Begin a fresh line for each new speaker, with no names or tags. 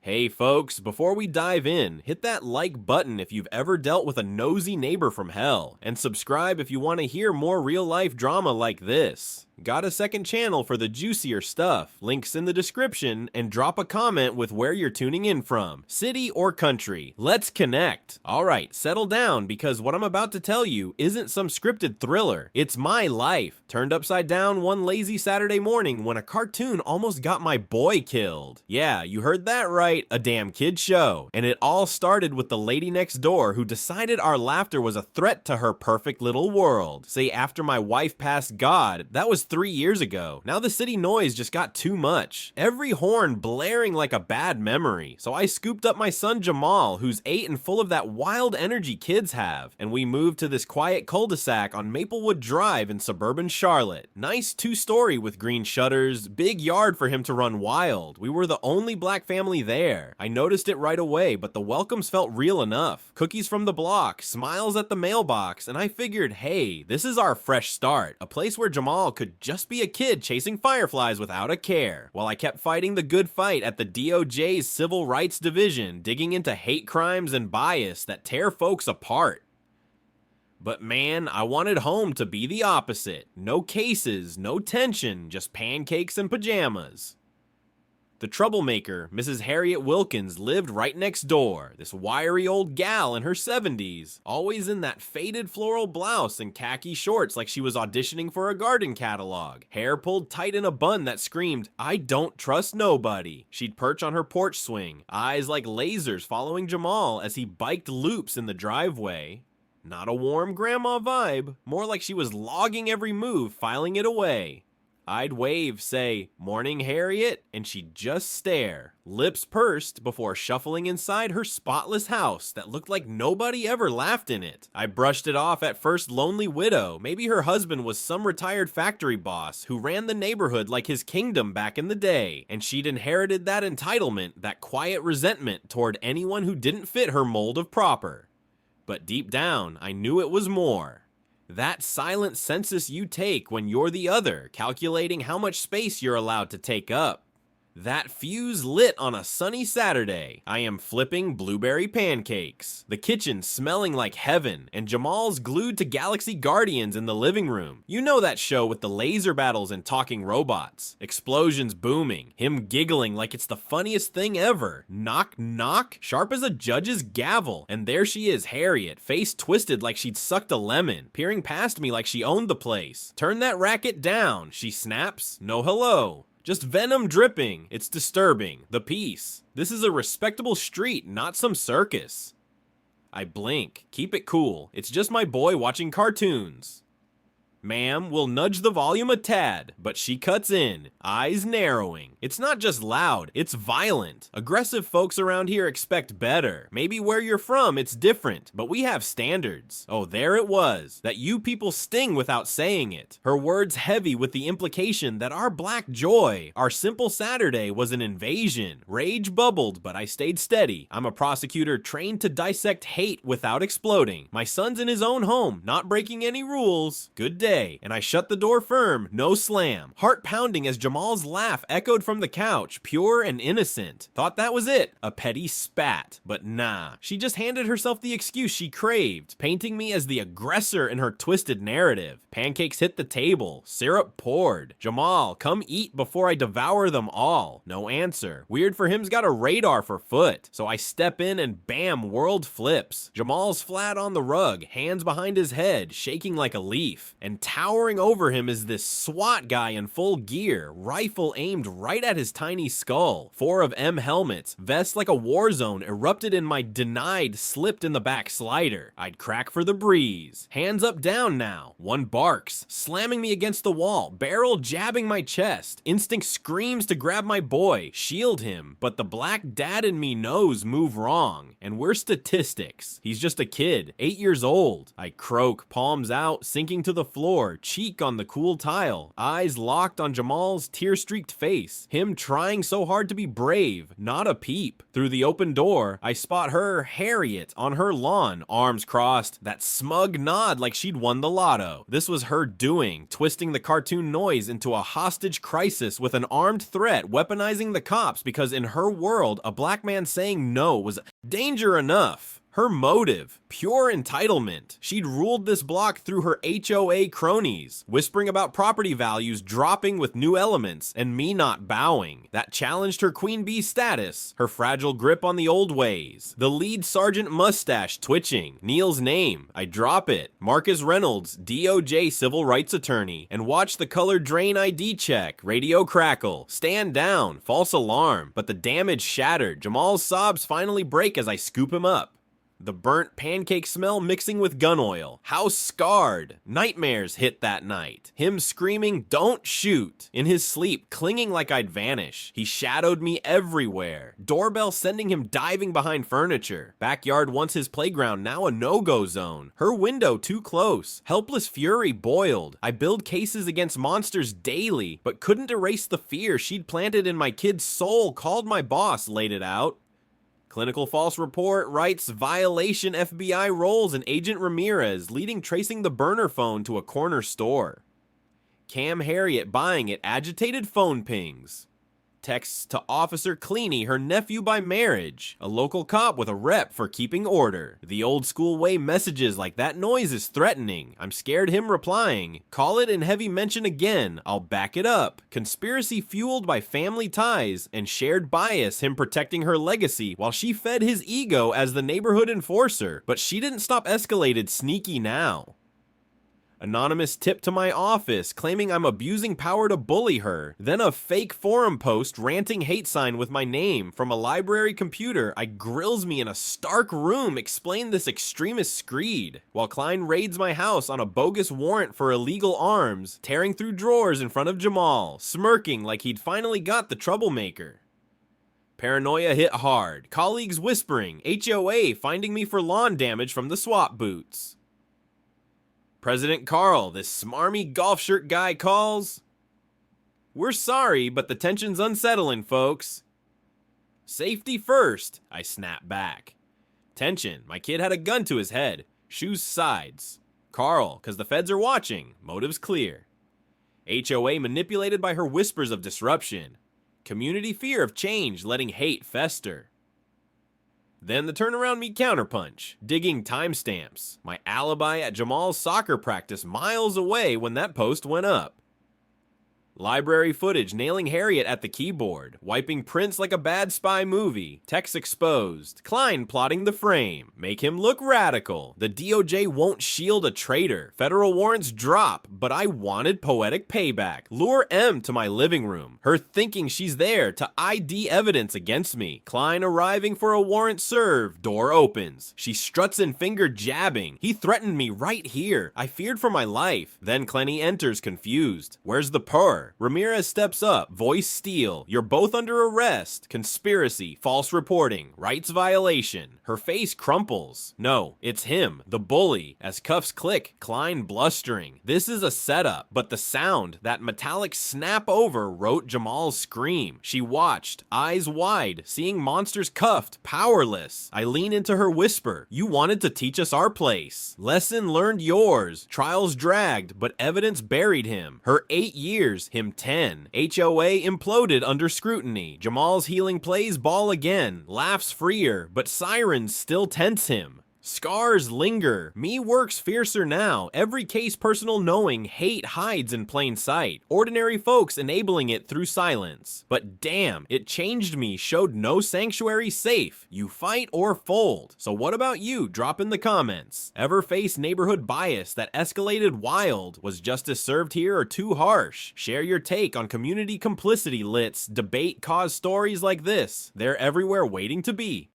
Hey folks, before we dive in, hit that like button if you've ever dealt with a nosy neighbor from hell, and subscribe if you want to hear more real life drama like this. Got a second channel for the juicier stuff, links in the description, and drop a comment with where you're tuning in from, city or country. Let's connect. Alright, settle down because what I'm about to tell you isn't some scripted thriller. It's my life, turned upside down one lazy Saturday morning when a cartoon almost got my boy killed. Yeah, you heard that right, a damn kid show. And it all started with the lady next door who decided our laughter was a threat to her perfect little world. Say after my wife passed God, that was 3 years ago. Now the city noise just got too much. Every horn blaring like a bad memory. So I scooped up my son Jamal, who's 8 and full of that wild energy kids have, and we moved to this quiet cul-de-sac on Maplewood Drive in suburban Charlotte. Nice 2-story with green shutters, big yard for him to run wild. We were the only black family there. I noticed it right away, but the welcomes felt real enough. Cookies from the block, smiles at the mailbox, and I figured, hey, this is our fresh start. A place where Jamal could just be a kid chasing fireflies without a care, while I kept fighting the good fight at the DOJ's Civil Rights Division, digging into hate crimes and bias that tear folks apart. But man, I wanted home to be the opposite. No cases, no tension, just pancakes and pajamas. The troublemaker, Mrs. Harriet Wilkins, lived right next door. This wiry old gal in her 70s, always in that faded floral blouse and khaki shorts like she was auditioning for a garden catalog. Hair pulled tight in a bun that screamed, "I don't trust nobody." She'd perch on her porch swing, eyes like lasers following Jamal as he biked loops in the driveway. Not a warm grandma vibe, more like she was logging every move, filing it away. I'd wave, say, "Morning, Harriet," and she'd just stare, lips pursed before shuffling inside her spotless house that looked like nobody ever laughed in it. I brushed it off at first lonely widow. Maybe her husband was some retired factory boss who ran the neighborhood like his kingdom back in the day, and she'd inherited that entitlement, that quiet resentment toward anyone who didn't fit her mold of proper. But deep down, I knew it was more. That silent census you take when you're the other, calculating how much space you're allowed to take up. That fuse lit on a sunny Saturday. I am flipping blueberry pancakes. The kitchen smelling like heaven, and Jamal's glued to Galaxy Guardians in the living room. You know that show with the laser battles and talking robots. Explosions booming, him giggling like it's the funniest thing ever. Knock, knock, sharp as a judge's gavel. And there she is, Harriet, face twisted like she'd sucked a lemon, peering past me like she owned the place. "Turn that racket down," she snaps. "No hello. Just venom dripping. It's disturbing. The peace. This is a respectable street, not some circus." I blink. Keep it cool. It's just my boy watching cartoons. "Ma'am, we'll nudge the volume a tad," but she cuts in, eyes narrowing. It's not just loud, it's violent. Aggressive folks around here expect better. Maybe where you're from, it's different, but we have standards. Oh, there it was. That you people sting without saying it. Her words heavy with the implication that our black joy, our simple Saturday, was an invasion. Rage bubbled, but I stayed steady. I'm a prosecutor trained to dissect hate without exploding. My son's in his own home, not breaking any rules. Good day. And I shut the door firm, no slam. Heart pounding as Jamal's laugh echoed from the couch, pure and innocent. Thought that was it, a petty spat. But nah, she just handed herself the excuse she craved, painting me as the aggressor in her twisted narrative. Pancakes hit the table, syrup poured. "Jamal, come eat before I devour them all." No answer. Weird for him's got a radar for foot. So I step in and bam, world flips. Jamal's flat on the rug, hands behind his head, shaking like a leaf. And towering over him is this SWAT guy in full gear, rifle aimed right at his tiny skull. 4 of M helmets, vests like a war zone erupted in my denied slipped in the back slider. I'd crack for the breeze. Hands up down now. One barks, slamming me against the wall, barrel jabbing my chest. Instinct screams to grab my boy, shield him, but the black dad in me knows move wrong. And we're statistics. He's just a kid, 8 years old. I croak, palms out, sinking to the floor. door, cheek on the cool tile, eyes locked on Jamal's tear-streaked face. Him trying so hard to be brave, not a peep. Through the open door, I spot her, Harriet, on her lawn, arms crossed, that smug nod like she'd won the lotto. This was her doing, twisting the cartoon noise into a hostage crisis with an armed threat, weaponizing the cops because in her world, a black man saying no was danger enough. Her motive, pure entitlement. She'd ruled this block through her HOA cronies, whispering about property values dropping with new elements, and me not bowing. That challenged her queen bee status, her fragile grip on the old ways. The lead sergeant mustache twitching. Neil's name, I drop it. Marcus Reynolds, DOJ civil rights attorney. And watch the color drain ID check. Radio crackle. Stand down. False alarm. But the damage shattered. Jamal's sobs finally break as I scoop him up. The burnt pancake smell mixing with gun oil. How scarred. Nightmares hit that night. Him screaming, "Don't shoot," in his sleep, clinging like I'd vanish. He shadowed me everywhere. Doorbell sending him diving behind furniture. Backyard once his playground, now a no-go zone. Her window too close. Helpless fury boiled. I build cases against monsters daily, but couldn't erase the fear she'd planted in my kid's soul. Called my boss, laid it out. Clinical false report writes violation FBI rolls and Agent Ramirez leading tracing the burner phone to a corner store. Cam Harriet buying it, agitated phone pings. Texts to Officer Cleany, her nephew by marriage. A local cop with a rep for keeping order. The old school way messages like that noise is threatening. I'm scared him replying. Call it in heavy mention again. I'll back it up. Conspiracy fueled by family ties and shared bias, him protecting her legacy while she fed his ego as the neighborhood enforcer. But she didn't stop escalated sneaky now. Anonymous tip to my office, claiming I'm abusing power to bully her. Then a fake forum post ranting hate sign with my name from a library computer. I grills me in a stark room, explain this extremist screed. While Klein raids my house on a bogus warrant for illegal arms, tearing through drawers in front of Jamal, smirking like he'd finally got the troublemaker. Paranoia hit hard. Colleagues whispering. HOA finding me for lawn damage from the SWAT boots. President Carl, this smarmy golf shirt guy calls. We're sorry, but the tension's unsettling, folks. Safety first, I snap back. Tension, my kid had a gun to his head. Shoes sides. Carl, cause the feds are watching. Motives clear. HOA manipulated by her whispers of disruption. Community fear of change, letting hate fester. Then the turnaround me counterpunch, digging timestamps. My alibi at Jamal's soccer practice miles away when that post went up. Library footage nailing Harriet at the keyboard, wiping prints like a bad spy movie, text exposed, Klein plotting the frame, make him look radical. The DOJ won't shield a traitor, federal warrants drop, but I wanted poetic payback. Lure M to my living room, her thinking she's there to ID evidence against me. Klein arriving for a warrant served, door opens. She struts in finger jabbing, he threatened me right here. I feared for my life. Then Clenny enters confused. Where's the purr? Ramirez steps up, voice steel. You're both under arrest. Conspiracy, false reporting, rights violation. Her face crumples. No, it's him, the bully. As cuffs click, Klein blustering. This is a setup, but the sound, that metallic snap over, wrote Jamal's scream. She watched, eyes wide, seeing monsters cuffed, powerless. I lean into her whisper. You wanted to teach us our place. Lesson learned yours. Trials dragged, but evidence buried him. Her 8 years, him 10. HOA imploded under scrutiny. Jamal's healing plays ball again. Laughs freer, but sirens still tense him. Scars linger. Me works fiercer now. Every case personal knowing hate hides in plain sight. Ordinary folks enabling it through silence. But damn, it changed me, showed no sanctuary safe. You fight or fold. So what about you? Drop in the comments. Ever face neighborhood bias that escalated wild? Was justice served here or too harsh? Share your take on community complicity lits. Debate cause stories like this. They're everywhere waiting to be.